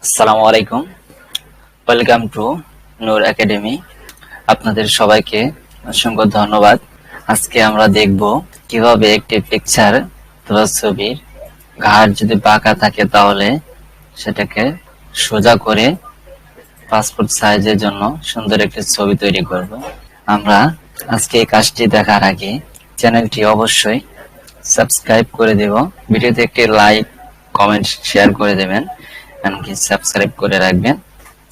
আসসালামু আলাইকুম। Welcome to Noor academy. আপনাদের সবাইকে অসংখ্য ধন্যবাদ। আজকে আমরা দেখব কিভাবে একটি পিকচার অথবা ছবির ঘাট যদি বাঁকা থাকে তাহলে সেটাকে সোজা করে পাসপোর্ট সাইজের জন্য সুন্দর একটি ছবি তৈরি করব। আমরা আজকে এই কাজটি দেখার আগে চ্যানেলটি অবশ্যই সাবস্ক্রাইব করে দেব। ভিডিওতে একটি লাইক, কমেন্ট, শেয়ার করে দেবেন, এমনকি সাবস্ক্রাইব করে রাখবেন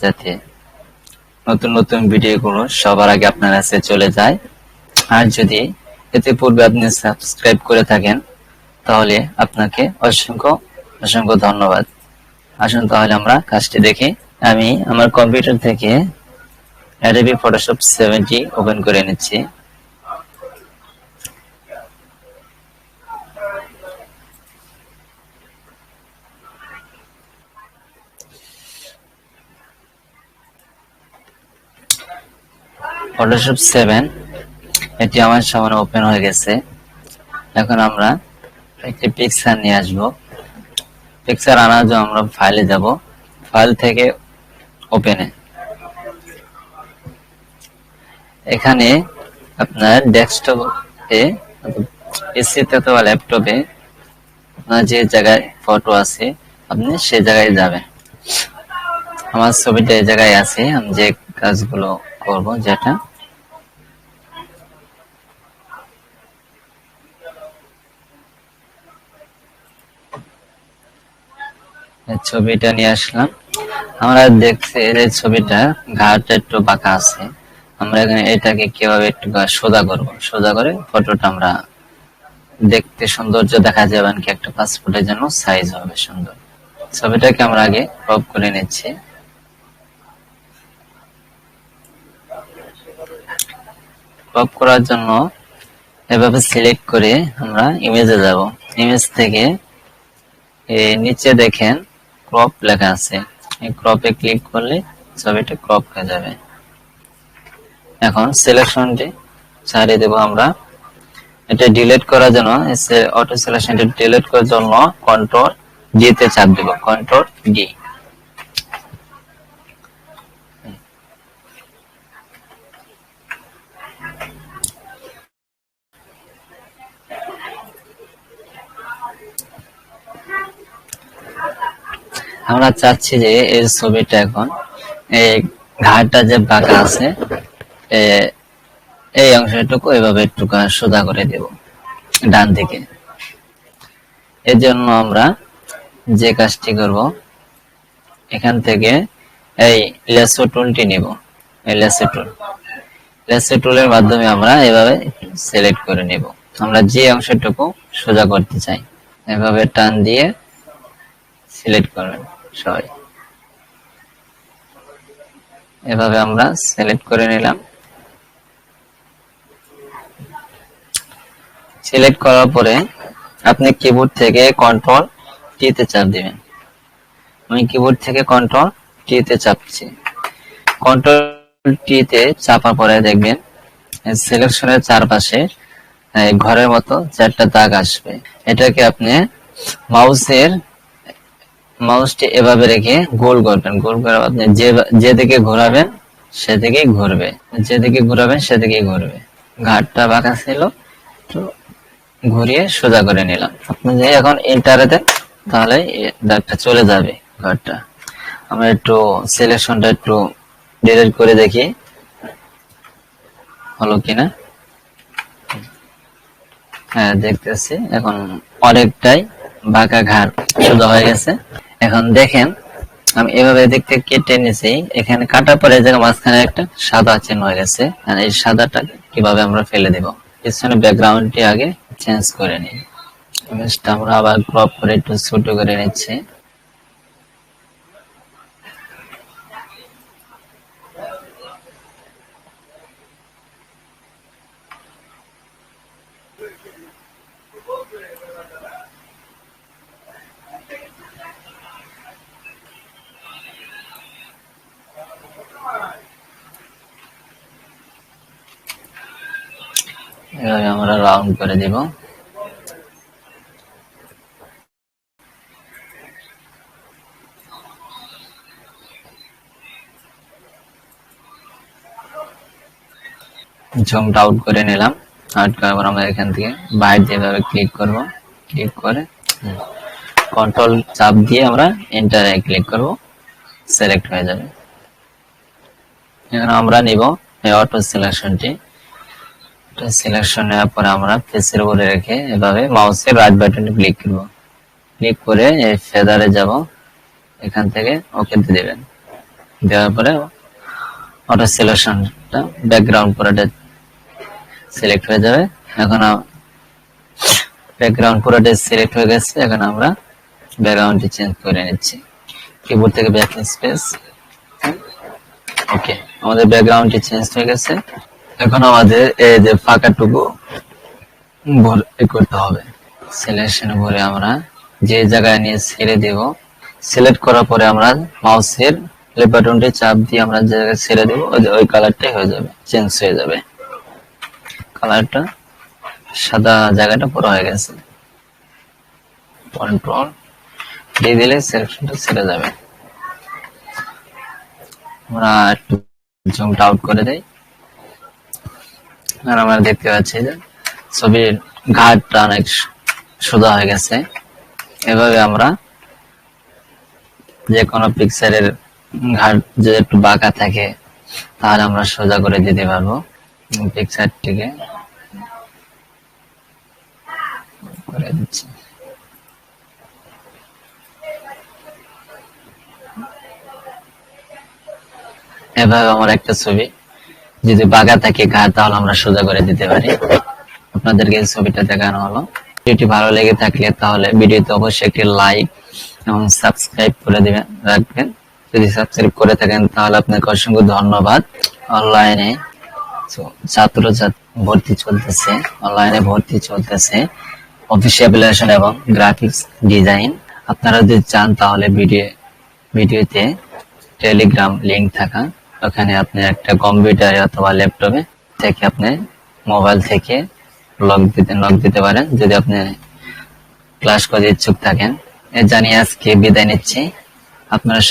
যাতে নতুন নতুন ভিডিওগুলো সবার আগে আপনার কাছে চলে যায়। আর যদি এতে পূর্বে আপনি সাবস্ক্রাইব করে থাকেন তাহলে আপনাকে অসংখ্য অসংখ্য ধন্যবাদ। আসুন তাহলে আমরা কাজটি দেখি। আমি আমার কম্পিউটার থেকে অ্যাডোবি ফটোশপ 70 ওপেন করে নিচ্ছি। ফটোশপ 7 এটি আমার সামনে ওপেন হয়ে গেছে। এখন আমরা একটি পিকচার নিয়ে আসব। পিকচার আনার জন্য আমরা ফাইলে যাব, ফাইল থেকে ওপেনে। এখানে আপনার ডেস্কটপে, পিসিতে অথবা ল্যাপটপে আপনার যে জায়গায় ফটো আছে আপনি সে জায়গায় যাবেন। আমার ছবিটা এই জায়গায় আছে। আমি যে কাজগুলো করব, যেটা ছবিটা নিয়ে আসলাম। আমরা দেখছি এই ছবিটা ঘাটটা একটু বাঁকা আছে। আমরা এখানে এটাকে কিভাবে একটু সোজা করব, সোজা করে ফটোটা আমরা দেখতে সৌন্দর্য দেখা যাবে, কি একটা পাসপোর্টের জন্য সাইজ হবে সুন্দর। ছবিটাকে আমরা আগে ক্রপ করে নিচ্ছি। ক্রপ করার জন্য এভাবে সিলেক্ট করে আমরা ইমেজে যাব। ইমেজ থেকে নিচে দেখেন ক্রপ লেখা আছে, এই ক্রপে ক্লিক করলে ছবিটা ক্রপ হয়ে যাবে। এখন সিলেকশনটি ছাড়িয়ে দেব আমরা। এটা ডিলিট করার জন্য, অটো সিলেকশনটা ডিলিট করার জন্য কন্ট্রোল ডি তে চাপ দেব, কন্ট্রোল ডি। আমরা চাচ্ছি যে এই ছবিটা এখন এই ঘাটটা যে বাঁকা আছে এই অংশটুকু এভাবে একটু সোজা করে দেব ডান দিকে। এর জন্য আমরা যে কাজটি করব, এখান থেকে এই লেসো টুলটি নিব। এই লেসো টুলের মাধ্যমে আমরা এভাবে সিলেক্ট করে নেব আমরা যে অংশটুকু সোজা করতে চাই। এভাবে টান দিয়ে সিলেক্ট করবেন সবাই। এভাবে আমরা সিলেক্ট করে নিলাম। সিলেক্ট করার পরে আপনি কিবোর্ড থেকে কন্ট্রোল টি তে চাপ দিবেন। আমি কিবোর্ড থেকে কন্ট্রোল টি তে চাপছি। কন্ট্রোল টি তে চাপার পরে দেখবেন সিলেকশনের চারপাশে ঘরের মতো চারটা দাগ আসবে। এটাকে আপনি মাউসটি এভাবে রেখে গোল করবেন। গোল করে আপনি যেদিকে ঘোরাবেন সেদিকেই ঘুরবে, যেদিকে ঘোরাবেন সেদিকেই ঘুরবে। ঘাটটা বাঁকা ছিল, তো ঘুরিয়ে সোজা করে নিলাম। আপনি যে এখন এন্টারে দেন তাহলে দাগটা চলে যাবে ঘরটা। আমরা একটু সিলেকশনটা একটু ডিলিট করে দেখি হলো কিনা। হ্যাঁ, দেখতেছি এখন অনেকটাই বাঁকা ঘাট সোজা হয়ে গেছে। এখন দেখেন আমি এভাবে দেখতে কেটে নিয়েছি। এখানে কাটার পরে জায়গা মাঝখানে একটা সাদা চিহ্ন হয়ে গেছে। আর এই সাদাটা কিভাবে আমরা ফেলে দেব, পিছনে ব্যাকগ্রাউন্ডটি আগে চেঞ্জ করে নিই। ইমেজটা আমরা আবার ক্রপ করে একটু ছোট করে নিচ্ছি। এভাবে আমরা রাউন্ড করে দেব। জুমটা আউট করে নিলাম। আউট করার পর আমরা এখান থেকে বাইরে যেভাবে ক্লিক করব, ক্লিক করে কন্ট্রোল চাপ দিয়ে আমরা এন্টারে ক্লিক করব, সিলেক্ট হয়ে যাবে। এখন আমরা নিব এই অটো সিলেকশনটি। সিলেকশন নেওয়ার পরে আমরা ফেসের উপরে রেখে এভাবে মাউসের রাইট বাটনে ক্লিক করব, ক্লিক করে এই ফেদারে যাব, এখান থেকে ওকে দিয়ে দেবেন। দেওয়ার পরে অটো সিলেকশনটা ব্যাকগ্রাউন্ড পুরোটা সিলেক্ট হয়ে যাবে। এখন ব্যাকগ্রাউন্ড পুরোটা সিলেক্ট হয়ে গেছে। এখন আমরা ব্যাকগ্রাউন্ডটি চেঞ্জ করে নিচ্ছি, কিবোর্ড থেকে ব্যাক স্পেস। ওকে, আমাদের ব্যাকগ্রাউন্ডটি চেঞ্জ হয়ে গেছে। এখন আমাদের এই যে ফাঁকাটুকু করতে হবে। সিলেকশন ভরে আমরা যে জায়গায় নিয়ে ছেড়ে দেব, সিলেক্ট করার পরে আমরা মাউসের লেফট বাটনটি চাপ দিয়ে আমরা যে জায়গায় ছেড়ে দেব ওই কালারটাই হয়ে যাবে, চেঞ্জ হয়ে যাবে। কালারটা সাদা জায়গাটা পুরো হয়ে গেছে। কন্ট্রোল দিয়ে দিলে সিলেকশনটা ছেড়ে যাবে। আমরা একটু জুমটা আউট করে দেই। আর আমরা দেখতে পাচ্ছি যে ছবির ঘাটটা অনেক সোজা হয়ে গেছে। এভাবে আমরা যে কোনো পিকচারের ঘাট যদি একটু বাঁকা থাকে তাহলে আমরা সোজা করে দিতে পারবো। পিকচারটিকে করে দিচ্ছি। এভাবে আমার একটা ছবি যদি বাঁকা থাকে ঘাট তাহলে আমরা সোজা করে দিতে পারি। আপনাদেরকে এই ছবিটা দেখানো হলো। ভিডিওটি ভালো লেগে থাকলে তাহলে ভিডিওতে অবশ্যই একটি লাইক এবং সাবস্ক্রাইব করে দিবেন, রাখবেন। যদি সাবস্ক্রাইব করে থাকেন তাহলে আপনাকে অসংখ্য ধন্যবাদ। অনলাইনে ছাত্র ভর্তি চলতেছে, অনলাইনে ভর্তি চলতেছে অফিস অ্যাপ্লিকেশন এবং গ্রাফিক্স ডিজাইন। আপনারা যদি চান তাহলে ভিডিওতে টেলিগ্রাম লিংক থাকা, ওখানে আপনি একটা কম্পিউটারে অথবা ল্যাপটপে থেকে আপনি মোবাইল থেকে লগ দিতে পারেন যদি আপনি ক্লাস করতে ইচ্ছুক থাকেন। জানিয়ে আজকে বিদায় নিচ্ছি। আপনারা